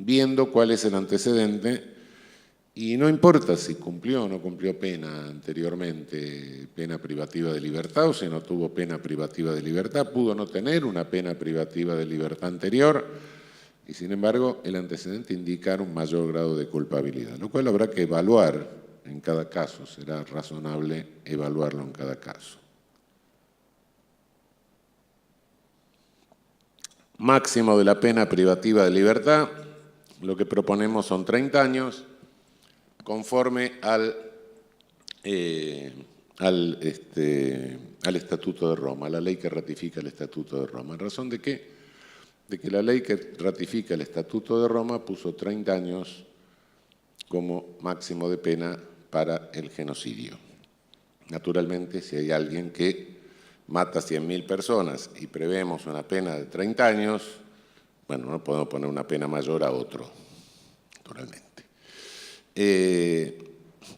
viendo cuál es el antecedente, y no importa si cumplió o no cumplió pena anteriormente, pena privativa de libertad, o si no tuvo pena privativa de libertad, pudo no tener una pena privativa de libertad anterior, y sin embargo el antecedente indica un mayor grado de culpabilidad, lo cual habrá que evaluar en cada caso, será razonable evaluarlo en cada caso. Máximo de la pena privativa de libertad, lo que proponemos son 30 años, conforme al Estatuto de Roma, a la ley que ratifica el Estatuto de Roma. ¿En razón de qué? De que la ley que ratifica el Estatuto de Roma puso 30 años como máximo de pena para el genocidio. Naturalmente, si hay alguien que mata a 100.000 personas y prevemos una pena de 30 años, bueno, no podemos poner una pena mayor a otro, naturalmente.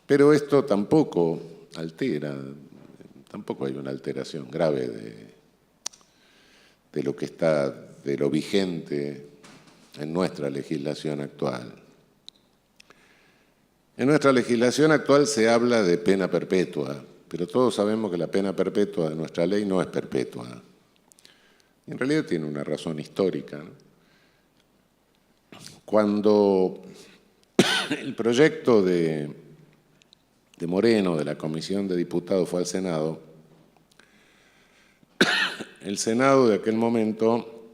Pero esto tampoco altera, tampoco hay una alteración grave de lo que está, de lo vigente en nuestra legislación actual. En nuestra legislación actual se habla de pena perpetua, pero todos sabemos que la pena perpetua de nuestra ley no es perpetua. En realidad tiene una razón histórica, ¿no? Cuando el proyecto de Moreno, de la Comisión de Diputados, fue al Senado, el Senado de aquel momento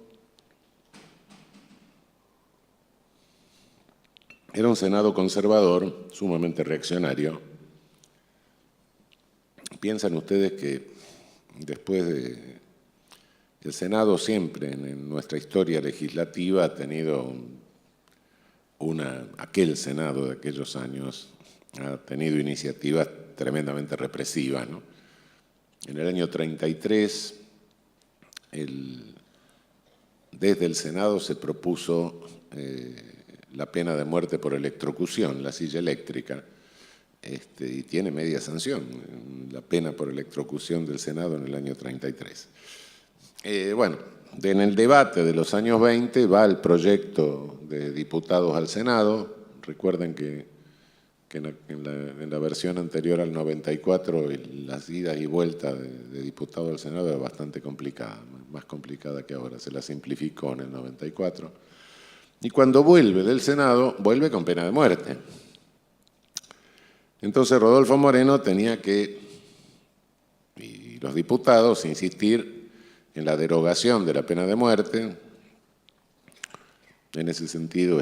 era un Senado conservador, sumamente reaccionario. Piensan ustedes que después de... El Senado siempre en nuestra historia legislativa ha tenido aquel Senado de aquellos años ha tenido iniciativas tremendamente represivas, ¿no? En el año 33, desde el Senado se propuso la pena de muerte por electrocución, la silla eléctrica, y tiene media sanción, la pena por electrocución del Senado en el año 33. Bueno, en el debate de los años 20 va el proyecto de diputados al Senado. Recuerden que en la versión anterior al 94 las idas y vueltas de diputados al Senado era bastante complicada, más complicada que ahora, se la simplificó en el 94. Y cuando vuelve del Senado, vuelve con pena de muerte. Entonces Rodolfo Moreno tenía que, y los diputados, insistir en la derogación de la pena de muerte. En ese sentido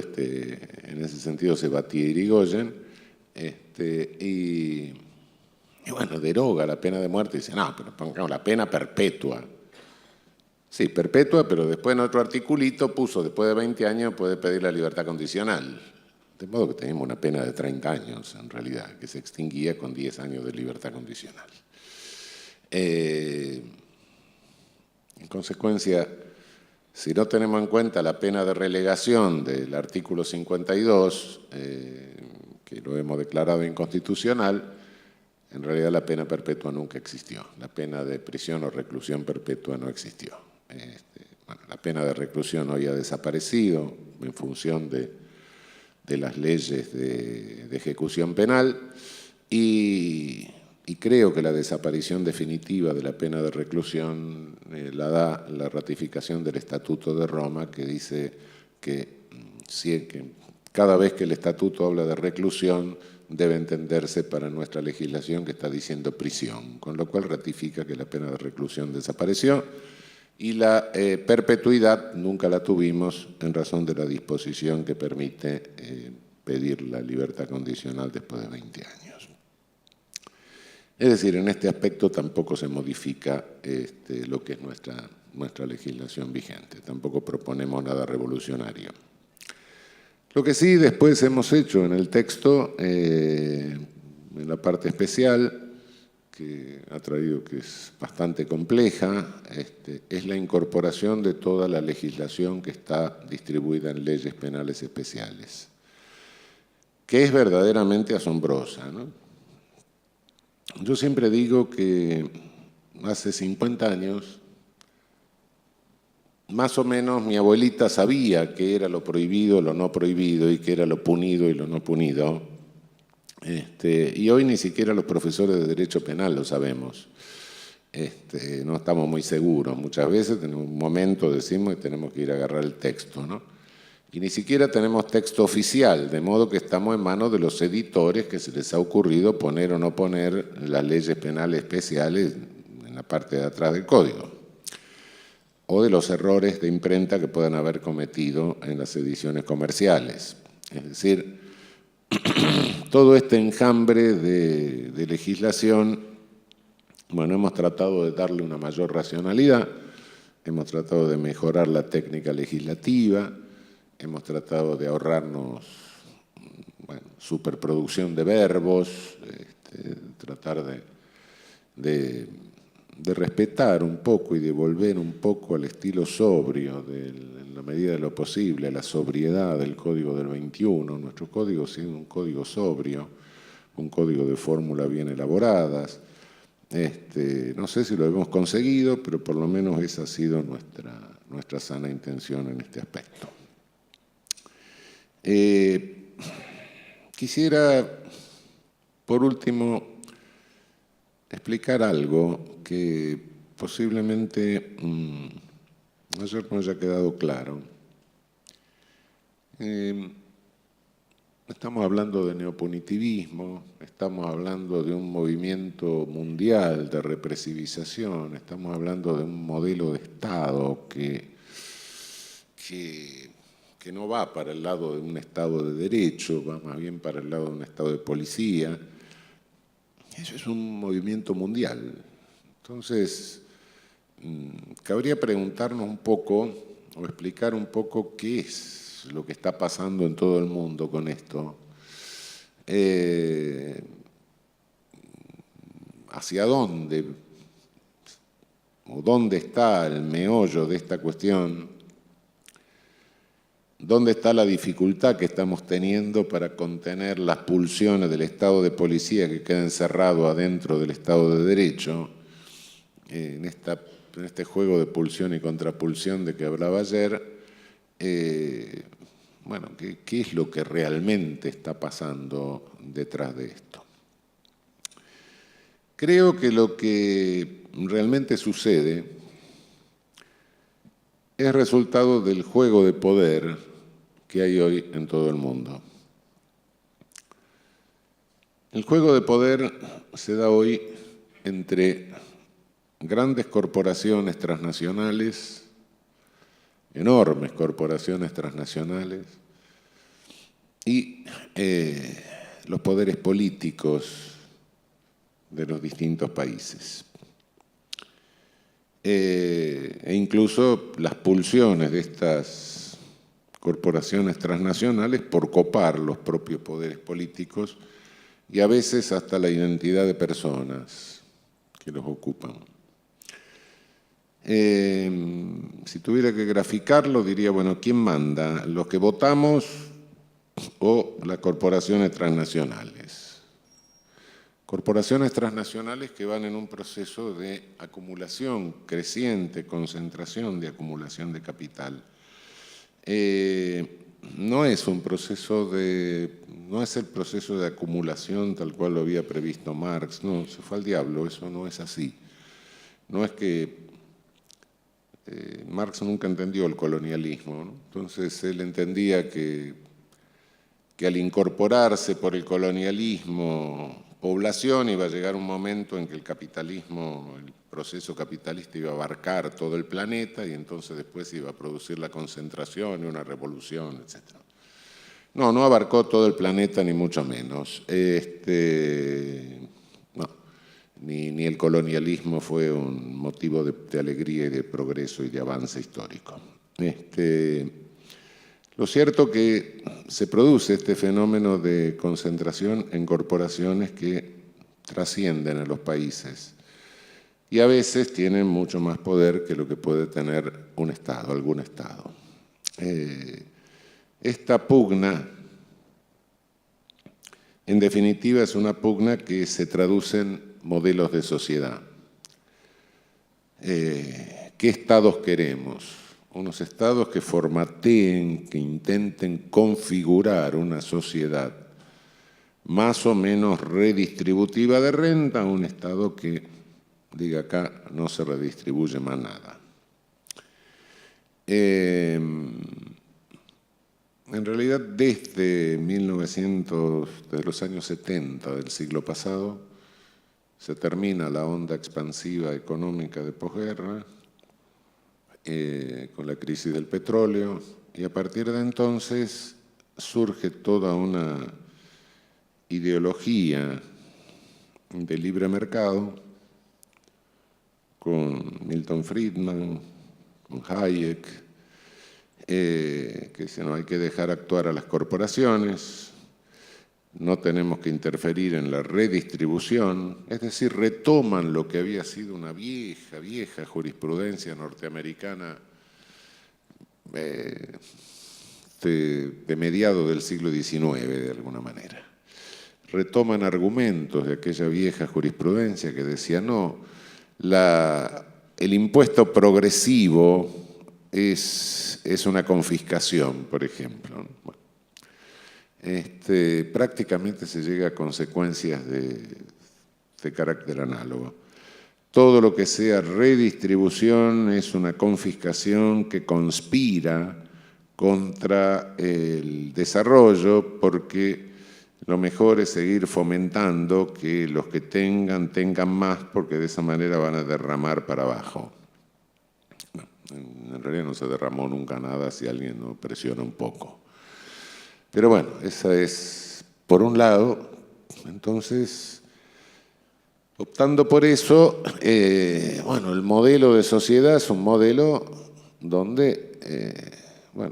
se batía Irigoyen, y bueno, deroga la pena de muerte y dice, no, pero pongamos la pena perpetua. Sí, perpetua, pero después en otro articulito puso, después de 20 años puede pedir la libertad condicional. De modo que tenemos una pena de 30 años, en realidad, que se extinguía con 10 años de libertad condicional. En consecuencia, si no tenemos en cuenta la pena de relegación del artículo 52, que lo hemos declarado inconstitucional, en realidad la pena perpetua nunca existió. La pena de prisión o reclusión perpetua no existió. Bueno, la pena de reclusión hoy ha desaparecido en función de las leyes de ejecución penal y creo que la desaparición definitiva de la pena de reclusión la da la ratificación del Estatuto de Roma, que dice que cada vez que el Estatuto habla de reclusión debe entenderse para nuestra legislación que está diciendo prisión, con lo cual ratifica que la pena de reclusión desapareció y la perpetuidad nunca la tuvimos en razón de la disposición que permite pedir la libertad condicional después de 20 años. Es decir, en este aspecto tampoco se modifica lo que es nuestra legislación vigente, tampoco proponemos nada revolucionario. Lo que sí después hemos hecho en el texto, en la parte especial, que ha traído que es bastante compleja, es la incorporación de toda la legislación que está distribuida en leyes penales especiales, que es verdaderamente asombrosa, ¿no? Yo siempre digo que hace 50 años más o menos mi abuelita sabía qué era lo prohibido, lo no prohibido, y qué era lo punido y lo no punido. Y hoy ni siquiera los profesores de Derecho Penal lo sabemos. No estamos muy seguros. Muchas veces tenemos un momento, decimos, y tenemos que ir a agarrar el texto, ¿no? Y ni siquiera tenemos texto oficial, de modo que estamos en manos de los editores que se les ha ocurrido poner o no poner las leyes penales especiales en la parte de atrás del código, o de los errores de imprenta que puedan haber cometido en las ediciones comerciales. Es decir, todo este enjambre de legislación, bueno, hemos tratado de darle una mayor racionalidad, hemos tratado de mejorar la técnica legislativa, hemos tratado de ahorrarnos, bueno, superproducción de verbos, tratar de respetar un poco y de volver un poco al estilo sobrio, en la medida de lo posible, a la sobriedad del Código del 21. Nuestro código siendo un código sobrio, un código de fórmulas bien elaboradas. No sé si lo hemos conseguido, pero por lo menos esa ha sido nuestra sana intención en este aspecto. Quisiera, por último, explicar algo que posiblemente ayer no haya quedado claro. Estamos hablando de neopunitivismo, estamos hablando de un movimiento mundial de represivización, estamos hablando de un modelo de Estado que no va para el lado de un Estado de derecho, va más bien para el lado de un Estado de policía. Eso es un movimiento mundial. Entonces, cabría preguntarnos un poco o explicar un poco qué es lo que está pasando en todo el mundo con esto. ¿Hacia dónde? ¿O dónde está el meollo de esta cuestión? ¿Dónde está la dificultad que estamos teniendo para contener las pulsiones del Estado de policía que queda encerrado adentro del Estado de Derecho? En este juego de pulsión y contrapulsión de que hablaba ayer, bueno, ¿qué es lo que realmente está pasando detrás de esto? Creo que lo que realmente sucede es resultado del juego de poder que hay hoy en todo el mundo. El juego de poder se da hoy entre grandes corporaciones transnacionales, enormes corporaciones transnacionales, y los poderes políticos de los distintos países. E incluso las pulsiones de estas corporaciones transnacionales por copar los propios poderes políticos y a veces hasta la identidad de personas que los ocupan. Si tuviera que graficarlo, diría, bueno, ¿quién manda? ¿Los que votamos o las corporaciones transnacionales? Corporaciones transnacionales que van en un proceso de acumulación creciente, concentración de acumulación de capital. No es el proceso de acumulación tal cual lo había previsto Marx, no, se fue al diablo, eso no es así. No es que Marx nunca entendió el colonialismo, ¿no? Entonces él entendía que al incorporarse por el colonialismo población iba a llegar un momento en que el capitalismo, el proceso capitalista iba a abarcar todo el planeta y entonces después iba a producir la concentración y una revolución, etc. No abarcó todo el planeta ni mucho menos. No, ni el colonialismo fue un motivo de alegría y de progreso y de avance histórico. Lo cierto que se produce este fenómeno de concentración en corporaciones que trascienden a los países y a veces tienen mucho más poder que lo que puede tener un Estado, algún Estado. Esta pugna, en definitiva, es una pugna que se traduce en modelos de sociedad. ¿Qué estados queremos? unos estados que formateen, que intenten configurar una sociedad más o menos redistributiva de renta, un estado que diga acá no se redistribuye más nada. En realidad, desde los años 70 del siglo pasado, se termina la onda expansiva económica de posguerra, con la crisis del petróleo, y a partir de entonces surge toda una ideología de libre mercado, con Milton Friedman, con Hayek, que dice, no hay que dejar actuar a las corporaciones, no tenemos que interferir en la redistribución, es decir, retoman lo que había sido una vieja jurisprudencia norteamericana de mediados del siglo XIX, de alguna manera. Retoman argumentos de aquella vieja jurisprudencia que decía, no, el impuesto progresivo es una confiscación, por ejemplo. Bueno, prácticamente se llega a consecuencias de carácter análogo. Todo lo que sea redistribución es una confiscación que conspira contra el desarrollo, porque lo mejor es seguir fomentando que los que tengan más, porque de esa manera van a derramar para abajo. En realidad no se derramó nunca nada si alguien no presiona un poco. Pero bueno, esa es por un lado. Entonces, optando por eso, bueno, el modelo de sociedad es un modelo donde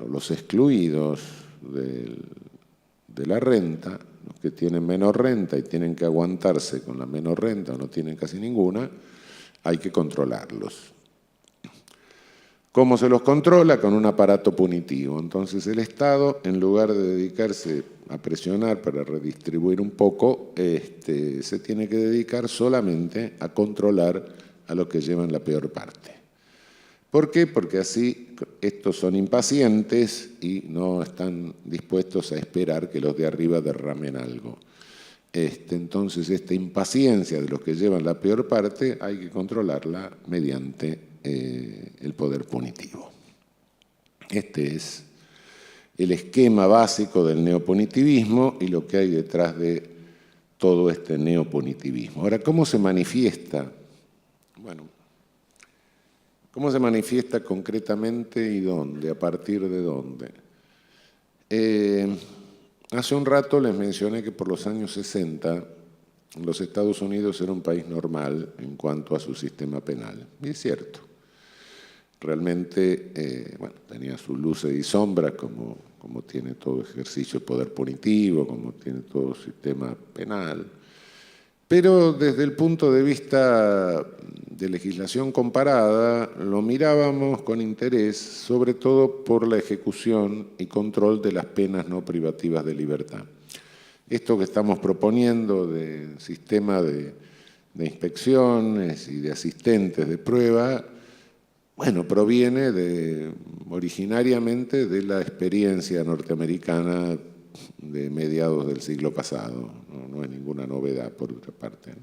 los excluidos de la renta, los que tienen menor renta y tienen que aguantarse con la menor renta o no tienen casi ninguna, hay que controlarlos. ¿Cómo se los controla? Con un aparato punitivo. Entonces el Estado, en lugar de dedicarse a presionar para redistribuir un poco, se tiene que dedicar solamente a controlar a los que llevan la peor parte. ¿Por qué? Porque así estos son impacientes y no están dispuestos a esperar que los de arriba derramen algo. Entonces esta impaciencia de los que llevan la peor parte hay que controlarla mediante el poder punitivo. Este es el esquema básico del neopunitivismo y lo que hay detrás de todo este neopunitivismo. Ahora, ¿cómo se manifiesta? Bueno, ¿cómo se manifiesta concretamente y dónde? ¿A partir de dónde? Hace un rato les mencioné que por los años 60 los Estados Unidos era un país normal en cuanto a su sistema penal. Y es cierto. Realmente, tenía sus luces y sombras, como tiene todo ejercicio de poder punitivo, como tiene todo sistema penal. Pero desde el punto de vista de legislación comparada, lo mirábamos con interés, sobre todo por la ejecución y control de las penas no privativas de libertad. Esto que estamos proponiendo de sistema de inspecciones y de asistentes de prueba, proviene originariamente de la experiencia norteamericana de mediados del siglo pasado. No es ninguna novedad, por otra parte, ¿no?